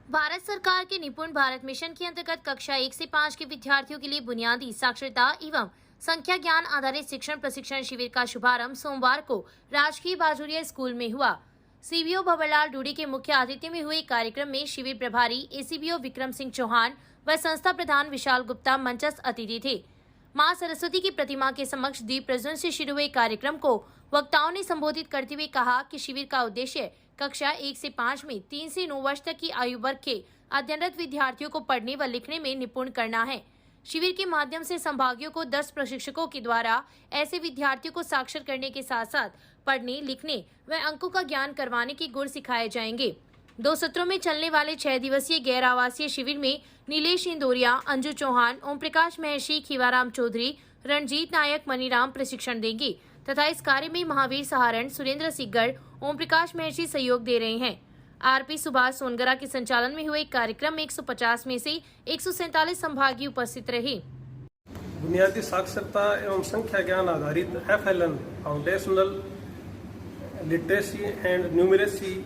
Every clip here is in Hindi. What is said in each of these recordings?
भारत सरकार के निपुण भारत मिशन के अंतर्गत कक्षा 1 से 5 के विद्यार्थियों के लिए बुनियादी साक्षरता एवं संख्या ज्ञान आधारित शिक्षण प्रशिक्षण शिविर का शुभारंभ सोमवार को राजकीय बाजोरिया स्कूल में हुआ। सीबीओ भंवरलाल डूडी के मुख्य आतिथ्य में हुए कार्यक्रम में शिविर प्रभारी एसीबीओ विक्रम सिंह चौहान व संस्था प्रधान विशाल गुप्ता मंचस्थ अतिथि थे। मां सरस्वती की प्रतिमा के समक्ष दीप प्रज्वलन से शुरू हुए कार्यक्रम को वक्ताओं ने संबोधित करते हुए कहा कि शिविर का उद्देश्य कक्षा 1 से 5 में 3 से 9 वर्ष तक की आयु वर्ग के अध्ययनरत विद्यार्थियों को पढ़ने व लिखने में निपुण करना है। शिविर के माध्यम से संभागियों को 10 प्रशिक्षकों के द्वारा ऐसे विद्यार्थियों को साक्षर करने के साथ साथ पढ़ने लिखने व अंकों का ज्ञान करवाने के गुण सिखाए जाएंगे। 2 सत्रों में चलने वाले 6 दिवसीय गैर आवासीय शिविर में नीलेश इंदौरिया, अंजू चौहान, ओम प्रकाश महर्षि, खीवाराम चौधरी, रणजीत नायक, मनीराम प्रशिक्षण देंगे तथा इस कार्य में महावीर सहारण, सुरेंद्र सिग्गड़, ओम प्रकाश महर्षि सहयोग दे रहे हैं। आरपी सुभाष सोनगरा के संचालन में हुए कार्यक्रम में 150 में से 147 संभागी उपस्थित रहे। बुनियादी साक्षरता एवं संख्या ज्ञान आधारित FLN foundational literacy and numeracy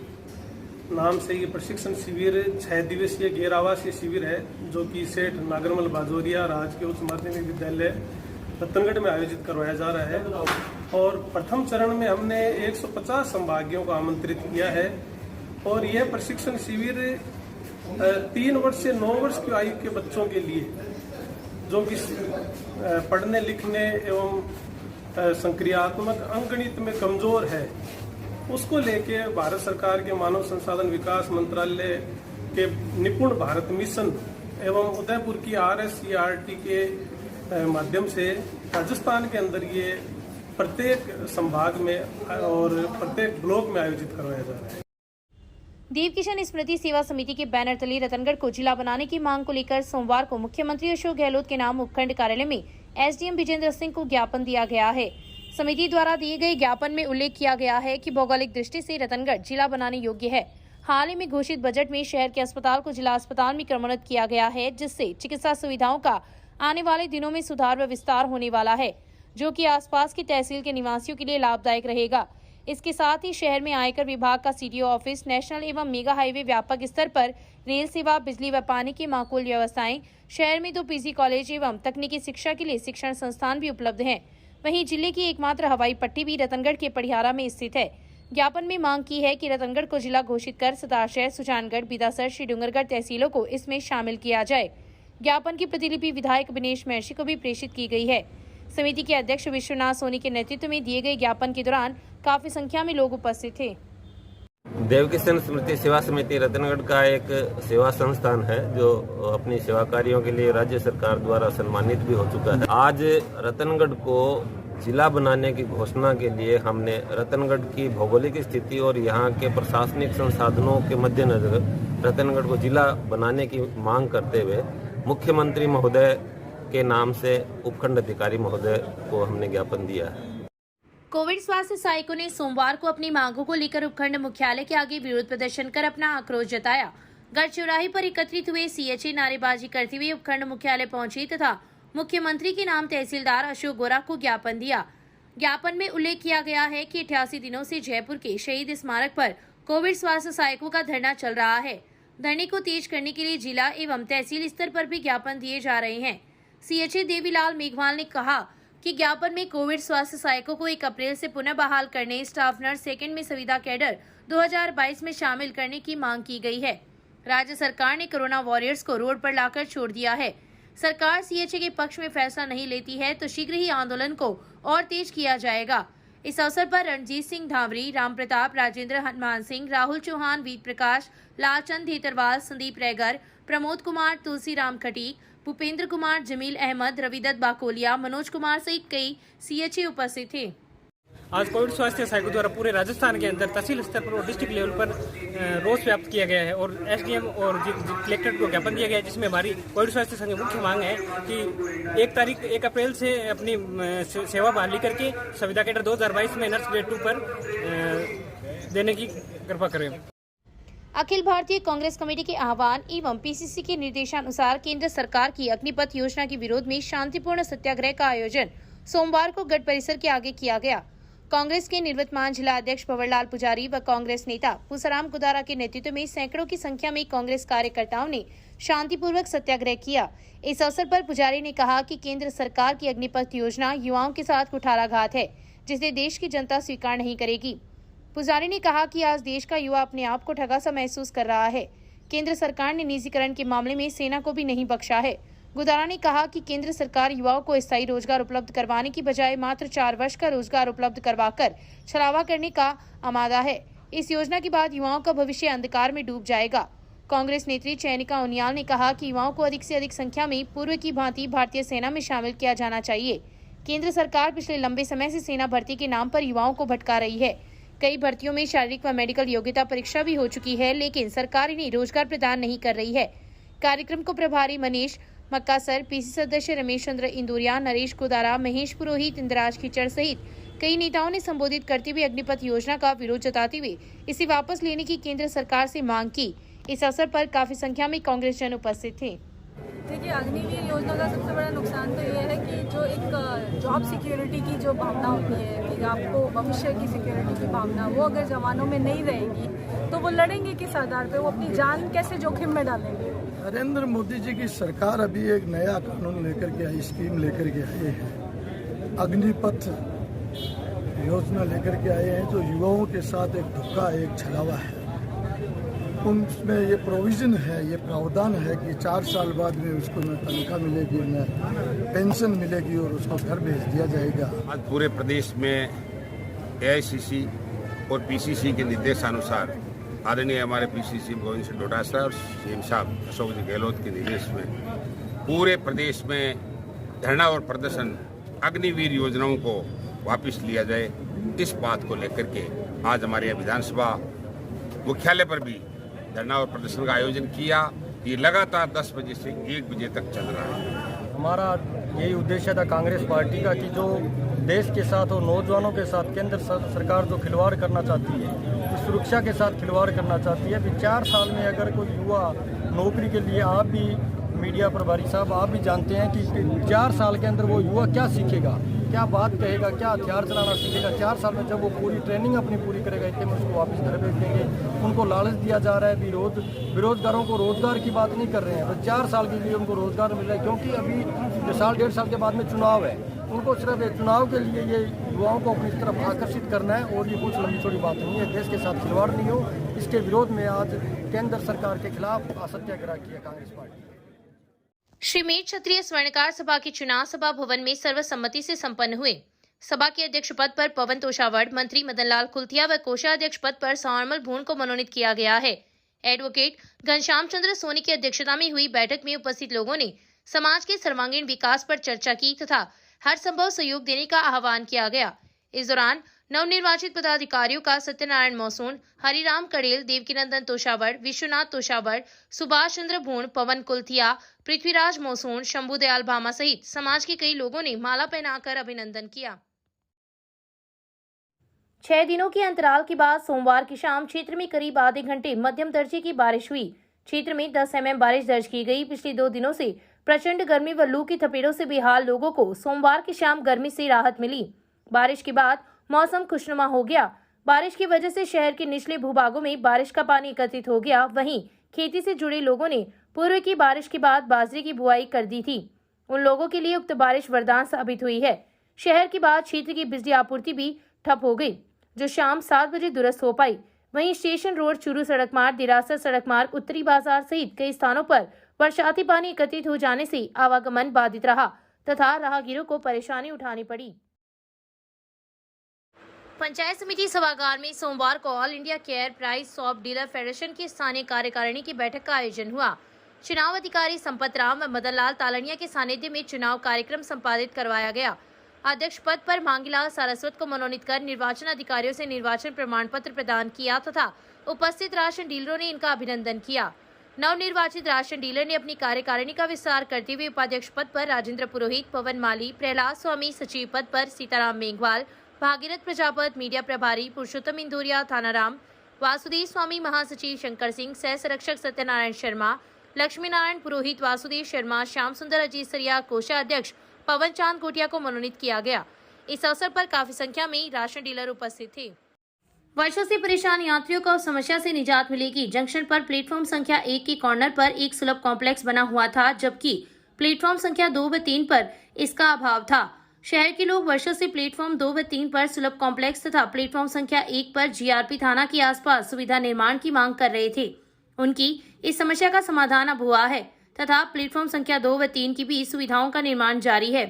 नाम से ये प्रशिक्षण शिविर 6 दिवसीय गैर आवासीय शिविर है, जो कि सेठ नागरमल बाजोरिया राजकीय उच्च माध्यमिक विद्यालय रतनगढ़ में आयोजित करवाया जा रहा है। और प्रथम चरण में हमने 150 संभागियों को आमंत्रित किया है और यह प्रशिक्षण शिविर 3 वर्ष से 9 वर्ष की आयु के बच्चों के लिए, जो कि पढ़ने लिखने एवं संक्रियात्मक अंकगणित में कमजोर है, उसको लेके भारत सरकार के मानव संसाधन विकास मंत्रालय के निपुण भारत मिशन एवं उदयपुर की RSCRT के माध्यम से राजस्थान के अंदर ये प्रत्येक संभाग में और प्रत्येक ब्लॉक में आयोजित करवाया जा रहा है। देव किशन स्मृति सेवा समिति के बैनर तले रतनगढ़ को जिला बनाने की मांग को लेकर सोमवार को मुख्यमंत्री अशोक गहलोत के नाम उपखंड कार्यालय में SDM विजेंद्र सिंह को ज्ञापन दिया गया है। समिति द्वारा दिए गए ज्ञापन में उल्लेख किया गया है कि भौगोलिक दृष्टि से रतनगढ़ जिला बनाने योग्य है। हाल ही में घोषित बजट में शहर के अस्पताल को जिला अस्पताल में क्रमोन्नत किया गया है, जिससे चिकित्सा सुविधाओं का आने वाले दिनों में सुधार व विस्तार होने वाला है, जो कि आसपास की तहसील के निवासियों के लिए लाभदायक रहेगा। इसके साथ ही शहर में आयकर विभाग का CDO ऑफिस, नेशनल एवं मेगा हाईवे, व्यापक स्तर पर रेल सेवा, बिजली व पानी की माकूल व्यवस्थाएं, शहर में 2 PG कॉलेज एवं तकनीकी शिक्षा के लिए शिक्षण संस्थान भी उपलब्ध हैं। वहीं जिले की एकमात्र हवाई पट्टी भी रतनगढ़ के पड़ियारा में स्थित है। ज्ञापन में मांग की है कि रतनगढ़ को जिला घोषित कर सताशहर, सुजानगढ़, बिदासर, श्रीडूंगरगढ़ तहसीलों को इसमें शामिल किया जाए। ज्ञापन की प्रतिलिपि विधायक बिनेश महर्षि को भी प्रेषित की गई है। समिति के अध्यक्ष विश्वनाथ सोनी के नेतृत्व में दिए गए ज्ञापन के दौरान काफी संख्या में लोग उपस्थित थे। देव किशन स्मृति सेवा समिति रतनगढ़ का एक सेवा संस्थान है, जो अपनी सेवा कार्यों के लिए राज्य सरकार द्वारा सम्मानित भी हो चुका है। आज रतनगढ़ को जिला बनाने की घोषणा के लिए हमने रतनगढ़ की भौगोलिक स्थिति और यहाँ के प्रशासनिक संसाधनों के मद्देनजर रतनगढ़ को जिला बनाने की मांग करते हुए मुख्यमंत्री महोदय के नाम से उपखंड अधिकारी महोदय को हमने ज्ञापन दिया है। कोविड स्वास्थ्य सहायकों ने सोमवार को अपनी मांगों को लेकर उपखंड मुख्यालय के आगे विरोध प्रदर्शन कर अपना आक्रोश जताया। गढ़ चौराहे पर एकत्रित हुए CHA नारेबाजी करते हुए उपखंड मुख्यालय पहुंची तथा मुख्यमंत्री के नाम तहसीलदार अशोक गोरा को ज्ञापन दिया। ज्ञापन में उल्लेख किया गया है कि 88 दिनों से जयपुर के शहीद स्मारक पर कोविड स्वास्थ्य सहायकों का धरना चल रहा है। धरने को तेज करने के लिए जिला एवं तहसील स्तर पर भी ज्ञापन दिए जा रहे हैं। CHA देवीलाल मेघवाल ने कहा कि ज्ञापन में कोविड स्वास्थ्य सहायकों को 1 अप्रैल से पुनः बहाल करने, स्टाफ नर्स सेकंड में संविदा कैडर 2022 में शामिल करने की मांग की गई है। राज्य सरकार ने कोरोना वॉरियर्स को रोड पर लाकर छोड़ दिया है। सरकार CHA के पक्ष में फैसला नहीं लेती है तो शीघ्र ही आंदोलन को और तेज किया जाएगा। इस अवसर पर रणजीत सिंह धावरी, राम प्रताप, राजेंद्र हनुमान सिंह, राहुल चौहान, वीर प्रकाश, लालचंद धेतरवाल, संदीप रैगर, प्रमोद कुमार, तुलसीराम खटीक, भूपेंद्र कुमार, जमील अहमद, रविदत्त बाकोलिया, मनोज कुमार सहित कई CHA उपस्थित थे। आज कोविड स्वास्थ्य सहायकों द्वारा पूरे राजस्थान के अंदर तहसील स्तर पर और डिस्ट्रिक्ट लेवल पर रोष व्याप्त किया गया है और SDM और कलेक्टर को ज्ञापन दिया गया है, जिसमें हमारी कोविड स्वास्थ्य संघ की मुख्य मांग है कि 1 अप्रैल से अपनी सेवा बहाली करके संविदा कैडर 2022 में नर्स ग्रेड 2 पर देने की कृपा करें। अखिल भारतीय कांग्रेस कमेटी के आह्वान एवं PCC के निर्देशानुसार केंद्र सरकार की अग्निपथ योजना के विरोध में शांतिपूर्ण सत्याग्रह का आयोजन सोमवार को गढ़ परिसर के आगे किया गया। कांग्रेस के निवर्तमान जिला अध्यक्ष भंवरलाल पुजारी व कांग्रेस नेता पूसाराम गुदारा के नेतृत्व में सैकड़ों की संख्या में कांग्रेस कार्यकर्ताओं ने शांतिपूर्वक सत्याग्रह किया। इस अवसर पर पुजारी ने कहा कि केंद्र सरकार की अग्निपथ योजना युवाओं के साथ कुठाराघात है, जिसे देश की जनता स्वीकार नहीं करेगी। पुजारी ने कहा कि आज देश का युवा अपने आप को ठगा सा महसूस कर रहा है। केंद्र सरकार ने निजीकरण के मामले में सेना को भी नहीं बख्शा है। गुदारा ने कहा कि केंद्र सरकार युवाओं को स्थायी रोजगार उपलब्ध करवाने की बजाय मात्र 4 वर्ष का रोजगार उपलब्ध करवाकर छलावा करने का आमादा है। इस योजना के बाद युवाओं का भविष्य अंधकार में डूब जाएगा। कांग्रेस नेत्री चैनिका उनियाल ने कहा कि युवाओं को अधिक से अधिक संख्या में पूर्व की भांति भारतीय सेना में शामिल किया जाना चाहिए। केंद्र सरकार पिछले लंबे समय से सेना भर्ती के नाम पर युवाओं को भटका रही है। कई भर्तियों में शारीरिक व मेडिकल योग्यता परीक्षा भी हो चुकी है, लेकिन सरकार इन्हें रोजगार प्रदान नहीं कर रही है। कार्यक्रम को प्रभारी मनीष मक्कासर, पीसी सदस्य रमेश चंद्र इंदुरिया, नरेश गुदारा, महेश पुरोहित, इंद्राज खिचड़ सहित कई नेताओं ने संबोधित करते हुए अग्निपथ योजना का विरोध जताते हुए इसे वापस लेने की केंद्र सरकार से मांग की। इस अवसर पर काफी संख्या में कांग्रेस जन उपस्थित थे। देखिए, अग्निवीर योजना का सबसे बड़ा नुकसान तो ये है कि जो एक जॉब सिक्योरिटी की जो भावना होती है कि आपको भविष्य की सिक्योरिटी की भावना, वो अगर जवानों में नहीं रहेगी तो वो लड़ेंगे किस आधार पे, वो अपनी जान कैसे जोखिम में डालेंगे। नरेंद्र मोदी जी की सरकार अभी एक नया कानून लेकर के आई, स्कीम लेकर के आए हैं, अग्निपथ योजना लेकर के आए हैं, जो युवाओं के साथ एक धोखा, एक छलावा है। उनमें ये प्रोविजन है, ये प्रावधान है कि 4 साल बाद में उसको न तनख्वाह मिलेगी, न पेंशन मिलेगी और उसको घर भेज दिया जाएगा। आज पूरे प्रदेश में एआईसीसी और पीसीसी के निर्देशानुसार आदरणीय हमारे पीसीसी गोविंद सिंह डोटासरा और सीएम साहब अशोक जी गहलोत के निर्देश में पूरे प्रदेश में धरना और प्रदर्शन अग्निवीर योजनाओं को वापस लिया जाए, इस बात को लेकर के आज हमारे यहाँ विधानसभा मुख्यालय पर भी धरना और प्रदर्शन का आयोजन किया। ये लगातार 10 बजे से 1 बजे तक चल रहा है। हमारा यही उद्देश्य था कांग्रेस पार्टी का कि जो देश के साथ और नौजवानों के साथ केंद्र सरकार जो खिलवाड़ करना चाहती है, तो सुरक्षा के साथ खिलवाड़ करना चाहती है। कि 4 साल में अगर कोई युवा नौकरी के लिए, आप भी मीडिया प्रभारी साहब आप भी जानते हैं कि 4 साल के अंदर वो युवा क्या सीखेगा, क्या बात कहेगा, क्या हथियार चलाना सीखेगा। 4 साल में जब वो पूरी ट्रेनिंग अपनी पूरी करेगा, इतने में उसको वापस घर भेज देंगे। उनको लालच दिया जा रहा है, बेरोजगारों को रोजगार की बात नहीं कर रहे हैं, बस 4 साल के लिए उनको रोजगार मिल रहा है। क्योंकि अभी जो 1.5 साल के बाद में चुनाव है, उनको सिर्फ चुनाव के लिए ये युवाओं को अपनी तरफ आकर्षित करना है और ये कुछ लंबी छोटी बात नहीं है। देश के साथ खिलवाड़ नहीं हो, इसके विरोध में आज केंद्र सरकार के खिलाफ सत्याग्रह किया कांग्रेस पार्टी। श्री मेट क्षत्रिय स्वर्णकार सभा के चुनाव सभा भवन में सर्वसम्मति से संपन्न हुए। सभा के अध्यक्ष पद पर पवन तोषावड़, मंत्री मदनलाल खुल्तिया व कोषाध्यक्ष पद पर सौरमल भून को मनोनीत किया गया है। एडवोकेट घनश्याम चंद्र सोनी की अध्यक्षता में हुई बैठक में उपस्थित लोगों ने समाज के सर्वांगीण विकास पर चर्चा की तथा हर संभव सहयोग देने का आह्वान किया गया। इस दौरान नवनिर्वाचित पदाधिकारियों का सत्यनारायण मौसून, हरिराम कड़ेल, देवकीनंदन तोषावड़, विश्वनाथ तोषावड़, सुभाष चंद्र भूण, पवन कुल्थिया, पृथ्वीराज मौसून, शंभुदयाल भामा सहित समाज के कई लोगों ने माला पहनाकर अभिनंदन किया। 6 दिनों के अंतराल के बाद सोमवार की शाम क्षेत्र में करीब आधे घंटे मध्यम दर्जे की बारिश हुई। क्षेत्र में 10 mm बारिश दर्ज की गई। पिछले 2 दिनों से प्रचंड गर्मी व लू की थपेड़ों से बेहाल लोगों को सोमवार की शाम गर्मी से राहत मिली। बारिश के बाद मौसम खुशनुमा हो गया। बारिश की वजह से शहर के निचले भूभागों में बारिश का पानी एकत्रित हो गया। वहीं खेती से जुड़े लोगों ने पूर्व की बारिश के बाद बाजरे की बुआई कर दी थी। उन लोगों के लिए उक्त बारिश वरदान साबित हुई है। शहर के बाद क्षेत्र की बिजली आपूर्ति भी ठप हो गई, जो शाम 7 बजे दुरुस्त हो पाई। वहीं स्टेशन रोड, चूरू सड़क मार्ग, दिरासर सड़क मार्ग, उत्तरी बाजार सहित कई स्थानों पर बरसाती पानी एकत्रित हो जाने से आवागमन बाधित रहा तथा राहगीरों को परेशानी उठानी पड़ी। पंचायत समिति सभागार में सोमवार को all India care price shop dealer federation की स्थानीय कार्यकारिणी की बैठक का आयोजन हुआ। चुनाव अधिकारी संपत राम व मदनलाल तालनिया के सानिध्य में चुनाव कार्यक्रम संपादित करवाया गया। अध्यक्ष पद पर मांगीलाल सारस्वत को मनोनीत कर निर्वाचन अधिकारियों से निर्वाचन प्रमाण पत्र प्रदान किया तथा उपस्थित राशन डीलरों ने इनका अभिनंदन किया। नवनिर्वाचित राशन डीलर ने अपनी कार्यकारिणी का विस्तार करते हुए उपाध्यक्ष पद पर राजेंद्र पुरोहित, पवन माली, प्रहलाद स्वामी, सचिव पद पर सीताराम मेघवाल, भागीरथ प्रजापत, मीडिया प्रभारी पुरुषोत्तम इंदौरिया, थानाराम, वासुदेव स्वामी, महासचिव शंकर सिंह, सह संरक्षक सत्यनारायण शर्मा, लक्ष्मी नारायण पुरोहित, वासुदेव शर्मा, श्याम सुंदर अजीत सरिया, कोषाध्यक्ष पवन चांद कोटिया को मनोनीत किया गया। इस अवसर पर काफी संख्या में राशन डीलर उपस्थित थे। वर्षों से परेशान यात्रियों को समस्या से निजात मिलेगी। जंक्शन पर प्लेटफॉर्म संख्या 1 के कॉर्नर पर एक सुलभ कॉम्प्लेक्स बना हुआ था, जबकि प्लेटफॉर्म संख्या 2 व 3 पर इसका अभाव था। शहर के लोग वर्षों से प्लेटफॉर्म 2 व 3 पर सुलभ कॉम्प्लेक्स तथा प्लेटफॉर्म संख्या 1 पर जीआरपी थाना के आसपास सुविधा निर्माण की मांग कर रहे थे। उनकी इस समस्या का समाधान अब हुआ है तथा प्लेटफॉर्म संख्या 2 व 3 की भी सुविधाओं का निर्माण जारी है।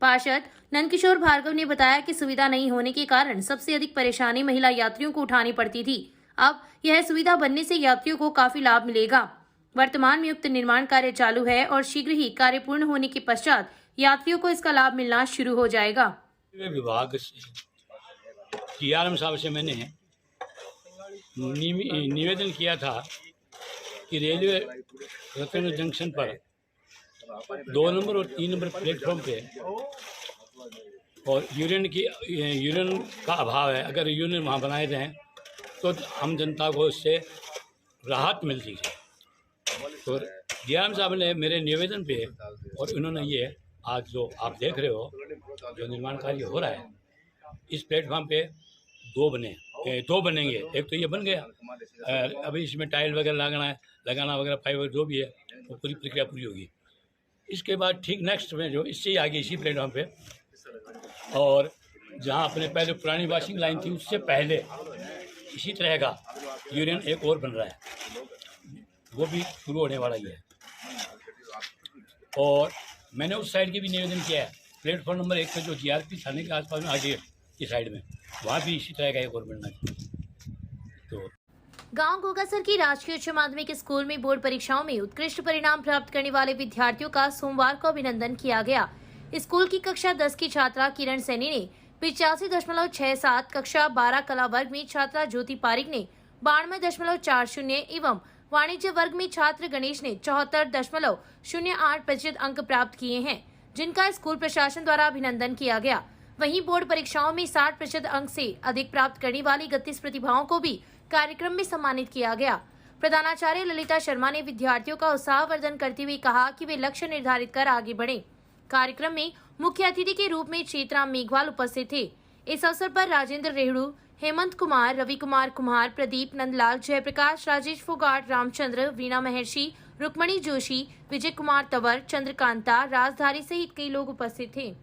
पार्षद नंदकिशोर भार्गव ने बताया कि सुविधा नहीं होने के कारण सबसे अधिक परेशानी महिला यात्रियों को उठानी पड़ती थी। अब यह सुविधा बनने से यात्रियों को काफी लाभ मिलेगा। वर्तमान में उक्त निर्माण कार्य चालू है और शीघ्र ही कार्य पूर्ण होने के पश्चात यात्रियों को इसका लाभ मिलना शुरू हो जाएगा। विभाग TRM साहब से मैंने निवेदन किया था कि रेलवे रतनगढ़ जंक्शन पर 2 नंबर और 3 नंबर प्लेटफॉर्म पे और यूरिन का अभाव है। अगर यूरिन वहाँ बनाए जाएँ तो हम जनता को इससे राहत मिलती है। तो DRM साहब ने मेरे निवेदन पे और उन्होंने ये आज जो आप देख रहे हो जो निर्माण कार्य हो रहा है, इस प्लेटफॉर्म पे 2 बनेंगे। एक तो ये बन गया, अभी इसमें टाइल वगैरह लगाना वगैरह पाइप जो भी है वो पूरी प्रक्रिया पूरी होगी। इसके बाद ठीक नेक्स्ट में जो इससे ही आगे इसी प्लेटफॉर्म पे और जहाँ अपने पहले पुरानी वॉशिंग लाइन थी उससे पहले इसी तरह का यूनियन एक और बन रहा है, वो भी शुरू होने वाला ही है। और मैंने उस साइड की भी निवेदन किया है, प्लेटफॉर्म नंबर 1 पे जो जीआरपी थाने के आसपास में आगे की साइड में वहाँ भी इसी तरह का एक और बनना चाहिए। तो गांव गोगासर की राजकीय उच्च माध्यमिक स्कूल में बोर्ड परीक्षाओं में उत्कृष्ट परिणाम प्राप्त करने वाले विद्यार्थियों का सोमवार को अभिनंदन किया गया। स्कूल की कक्षा 10 की छात्रा किरण सैनी ने 85.67, कक्षा 12 कला वर्ग में छात्रा ज्योति पारिक ने 92.40 एवं वाणिज्य वर्ग में छात्र गणेश ने 74.08% अंक प्राप्त किए हैं, जिनका स्कूल प्रशासन द्वारा अभिनंदन किया गया। वहीं बोर्ड परीक्षाओं में 60% अंक से अधिक प्राप्त करने वाली 31 प्रतिभाओं को भी कार्यक्रम में सम्मानित किया गया। प्रधानाचार्य ललिता शर्मा ने विद्यार्थियों का उत्साहवर्धन करते हुए कहा कि वे लक्ष्य निर्धारित कर आगे बढ़ें। कार्यक्रम में मुख्य अतिथि के रूप में चेतराम मेघवाल उपस्थित थे। इस अवसर पर राजेंद्र रेहड़ू, हेमंत कुमार, रवि कुमार कुमार, प्रदीप नंदलाल, जयप्रकाश, राजेश फोगाट, रामचंद्र, वीणा महर्षि, रुक्मणी जोशी, विजय कुमार तंवर, चंद्रकांता, राजधारी सहित कई लोग उपस्थित थे।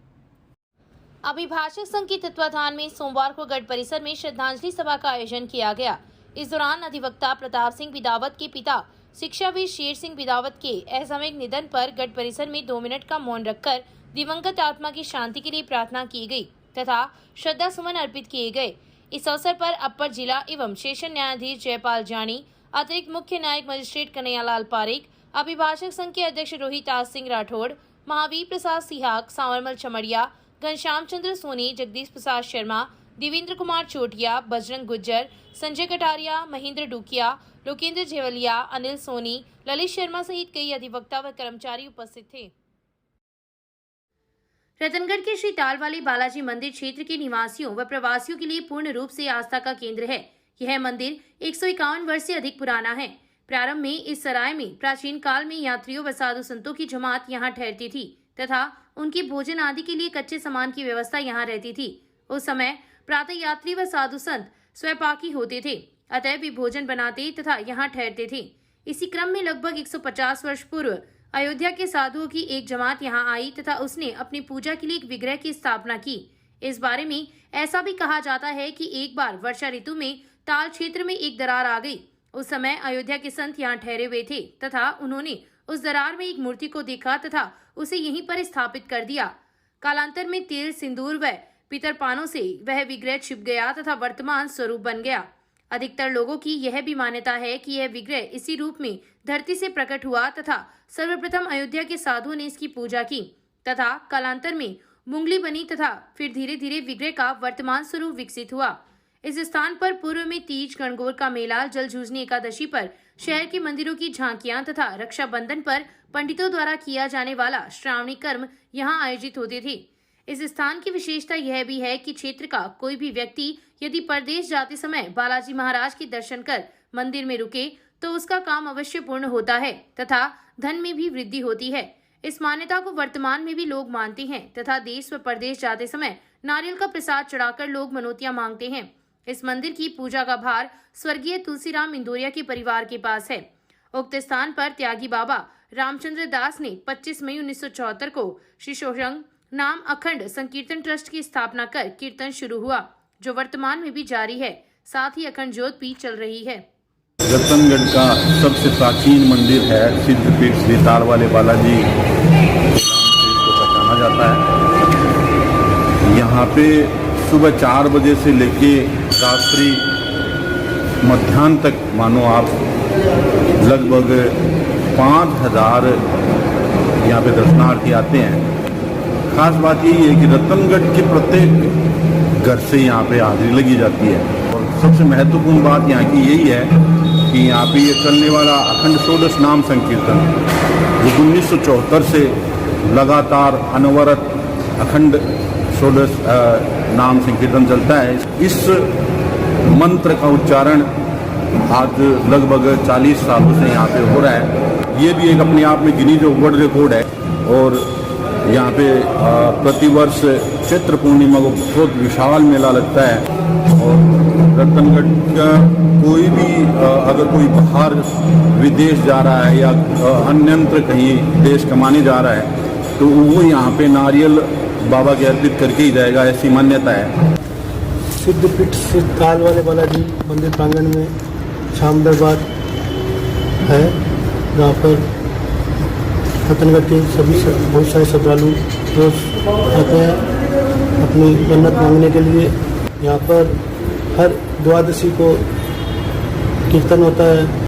अभिभाषक संघ के तत्वाधान में सोमवार को गढ़ परिसर में श्रद्धांजलि सभा का आयोजन किया गया। इस दौरान अधिवक्ता प्रताप सिंह बिदावत के पिता शिक्षाविद शेर सिंह बिदावत के असामयिक निधन पर गढ़ परिसर में 2 मिनट का मौन रखकर दिवंगत आत्मा की शांति के लिए प्रार्थना की गई तथा श्रद्धा सुमन अर्पित किए गए। इस अवसर पर अपर जिला एवं सेशन न्यायाधीश जयपाल जानी, अतिरिक्त मुख्य न्यायिक मजिस्ट्रेट कन्हैयालाल पारेख, अभिभाषक संघ के अध्यक्ष रोहितास सिंह राठौड़, महावीर प्रसाद सिहाग, सांवरमल चमड़िया, घनश्याम चंद्र सोनी, जगदीश प्रसाद शर्मा, देवेंद्र कुमार चोटिया, बजरंग गुज्जर, संजय कटारिया, महेंद्र डुकिया, लोकेंद्र झेवलिया, अनिल सोनी, ललित शर्मा सहित कई अधिवक्ता व कर्मचारी उपस्थित थे। रतनगढ़ के श्री तालवाली बालाजी मंदिर क्षेत्र के निवासियों व प्रवासियों के लिए पूर्ण रूप से आस्था का केंद्र है। यह मंदिर 151 वर्ष से अधिक पुराना है। प्रारंभ में इस सराय में प्राचीन काल में यात्रियों व साधु संतों की जमात यहाँ ठहरती थी तथा उनके भोजन आदि के लिए कच्चे सामान की व्यवस्था यहाँ रहती थी। उस समय प्रातः यात्री व साधु संत स्वयंपाकी होते थे, अतः वे भोजन बनाते तथा यहाँ ठहरते थे। इसी क्रम में लगभग 150 वर्ष पूर्व अयोध्या के साधुओं की एक जमात यहाँ आई तथा उसने अपनी पूजा के लिए एक विग्रह की स्थापना की। इस बारे में ऐसा भी कहा जाता है कि एक बार वर्षा ऋतु में ताल क्षेत्र में एक दरार आ गई। उस समय अयोध्या के संत यहाँ ठहरे हुए थे तथा उन्होंने उस दरार में एक मूर्ति को देखा तथा उसे यहीं पर स्थापित कर दिया। कालांतर में तेल, सिंदूर व पितरपानों से वह विग्रह छिप गया तथा वर्तमान स्वरूप बन गया। अधिकतर लोगों की यह भी मान्यता है कि यह विग्रह इसी रूप में धरती से प्रकट हुआ तथा सर्वप्रथम अयोध्या के साधुओं ने इसकी पूजा की तथा कालांतर में मुंगली बनी तथा फिर धीरे धीरे विग्रह का वर्तमान स्वरूप विकसित हुआ। इस स्थान पर पूर्व में तीज, गणगौर का मेला, जलझूझनी एकादशी पर शहर के मंदिरों की झांकियां तथा रक्षाबंधन पर पंडितों द्वारा किया जाने वाला श्रावणी कर्म यहाँ आयोजित होते थे। इस स्थान की विशेषता यह भी है कि क्षेत्र का कोई भी व्यक्ति यदि परदेश जाते समय बालाजी महाराज के दर्शन कर मंदिर में रुके तो उसका काम अवश्य पूर्ण होता है तथा धन में भी वृद्धि होती है। इस मान्यता को वर्तमान में भी लोग मानते हैं तथा देश व प्रदेश जाते समय नारियल का प्रसाद चढ़ाकर लोग मनौतियां मांगते हैं। इस मंदिर की पूजा का भार स्वर्गीय तुलसीराम इंदौरिया के परिवार के पास है। उक्त स्थान पर त्यागी बाबा रामचंद्र दास ने 25 मई 1974 को श्री शोषंग नाम अखंड संकीर्तन ट्रस्ट की स्थापना कर कीर्तन शुरू हुआ, जो वर्तमान में भी जारी है। साथ ही अखंड ज्योत भी चल रही है। रतनगढ़ का सबसे प्राचीन मंदिर है सिद्धपीठ श्री तालवाले बालाजी के नाम से इसको पहचाना जाता है। यहाँ पे सुबह 4 बजे से लेके रात्रि मध्याह्न तक मानो आप लगभग 5000 यहाँ पे दर्शनार्थी आते हैं। खास बात यही है कि रतनगढ़ के प्रत्येक घर से यहाँ पे हाजिरी लगी जाती है और सबसे महत्वपूर्ण बात यहाँ की यही है कि यहाँ पे ये चलने वाला अखंड षोडश नाम संकीर्तन जो 1974 से लगातार अनवरत अखंड षोडश नाम संकीर्तन चलता है। इस मंत्र का उच्चारण आज लगभग 40 सालों से यहाँ पे हो रहा है। ये भी एक अपने आप में गिनीज वर्ल्ड रिकॉर्ड है और यहाँ पे प्रतिवर्ष चैत्र पूर्णिमा को बहुत विशाल मेला लगता है और रतनगढ़ का कोई भी अगर कोई बाहर विदेश जा रहा है या अन्यंत्र कहीं देश कमाने जा रहा है तो वो यहाँ पे नारियल बाबा के अर्पित करके ही जाएगा, ऐसी मान्यता है। सिद्धपीठ श्री तालवाले बालाजी मंदिर प्रांगण में शाम दरबार है, जहाँ पर रतनगढ़ के सभी बहुत सारे श्रद्धालु रोज आते हैं अपनी मन्नत मांगने के लिए। यहाँ पर हर द्वादशी को कीर्तन होता है।